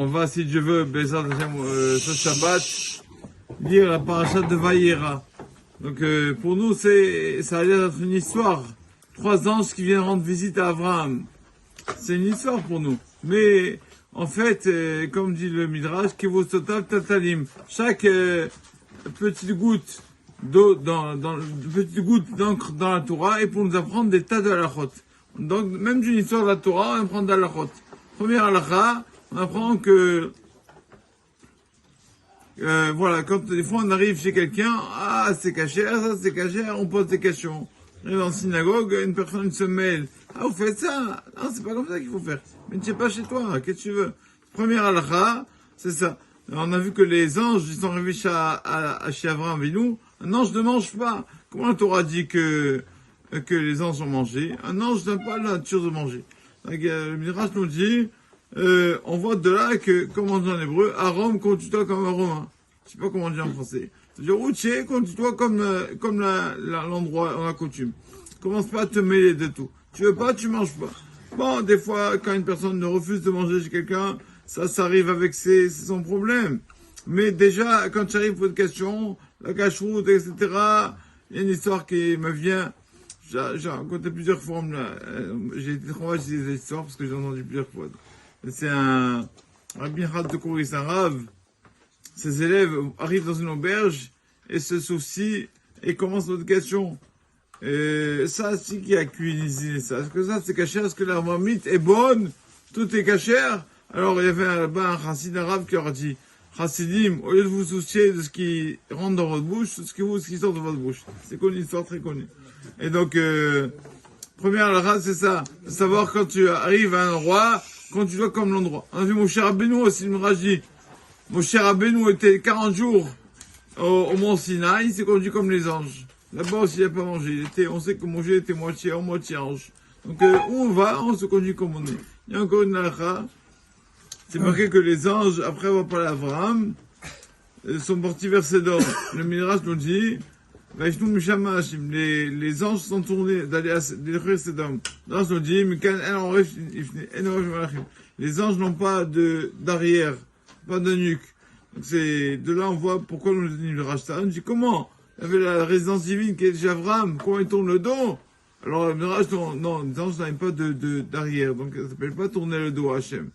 on va, si Dieu veut, ce Shabbat, lire la paracha de Vayera. Donc pour nous, ça a l'air d'être une histoire. 3 anges qui viennent rendre visite à Abraham. C'est une histoire pour nous. Mais en fait, comme dit le Midrash, Kevosotav Tatalim. Chaque petite goutte d'eau, petite goutte d'encre dans la Torah est pour nous apprendre des tas de halachot. Donc même d'une histoire de la Torah, on apprend des halachot. Première halakha, on apprend que voilà, quand des fois on arrive chez quelqu'un, ah c'est cachère, ça c'est cachère, on pose des questions. On arrive en synagogue, une personne se mêle. Ah vous faites ça? Non, c'est pas comme ça qu'il faut faire. Mais tu sais pas chez toi, qu'est-ce que tu veux? Première halakha, c'est ça. Alors, on a vu que les anges, ils sont arrivés chez Abraham Avinu. Un ange ne mange pas. Comment la Torah dit que les anges ont mangé? Un ange n'a pas la nature de manger. Donc, le Midrash nous dit, on voit de là que, comme on dit en hébreu, à Rome, conduis-toi comme un Romain. Je sais pas comment on dit en français. C'est-à-dire, routier, conduis-toi comme l'endroit, on a coutume. Commence pas à te mêler de tout. Tu veux pas, tu manges pas. Bon, des fois, quand une personne ne refuse de manger chez quelqu'un, ça arrive avec c'est son problème. Mais déjà, quand tu arrives pour une question, la cache-route, etc., il y a une histoire qui me vient. J'ai raconté plusieurs fois, j'ai été traumatisé des histoires parce que j'ai entendu plusieurs fois. C'est un Rabbi Had de Kouris, un rave. Ses élèves arrivent dans une auberge et se soucient et commencent notre question. Ça, c'est qui a cuisiné ça? Est-ce que ça, c'est cachère? Est-ce que la marmite est bonne? Tout est cachère? Alors, il y avait là-bas un chassid arabe qui leur a dit, chassidim, au lieu de vous soucier de ce qui rentre dans votre bouche, ce qui sort de votre bouche. C'est une histoire très connue. Et donc, première halakha, c'est ça. De savoir quand tu arrives à un endroit, quand tu dois comme l'endroit. On a vu Moshe Rabbeinu aussi, le Midrash dit. Moshe Rabbeinu était 40 jours au mont Sinaï, il s'est conduit comme les anges. Là-bas aussi, il n'a pas mangé. On sait que Moshe était moitié homme, moitié ange. Donc, où on va, on se conduit comme on est. Il y a encore une halakha. C'est marqué que les anges, après avoir parlé à Abraham, sont partis vers Sédom. Le Midrash nous dit, les anges sont tournés d'aller à Sédom. Le Midrash nous dit, les anges n'ont pas d'arrière, pas de nuque. Donc de là on voit pourquoi nous dit le Rashta. On dit comment? Il y avait la résidence divine qui est déjà Abraham, comment il tourne le dos? Alors le Midrash, non, les anges n'avaient pas d'arrière, donc ça s'appelle pas tourner le dos à Hachem.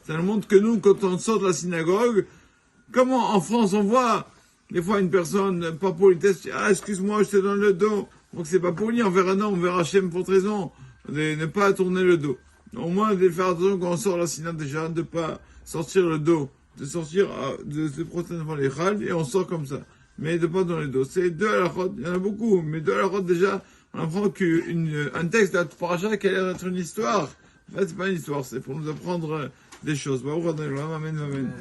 Ça nous montre que nous, quand on sort de la synagogue, comment en France on voit des fois une personne pas politesse, ah excuse-moi, je te donne le dos. Donc c'est pas poli, on verra non, on verra Hachem pour raison, de ne pas tourner le dos. Au moins de faire attention quand on sort de la synagogue déjà, de pas sortir le dos, de se protéger devant les chals et on sort comme ça. Mais de pas dans le dos. C'est 2 halachot, il y en a beaucoup, mais 2 halachot déjà, on apprend qu'un texte de la paracha qui a l'air d'être une histoire. En fait, c'est pas une histoire, c'est pour nous apprendre des choses. Amen, amen.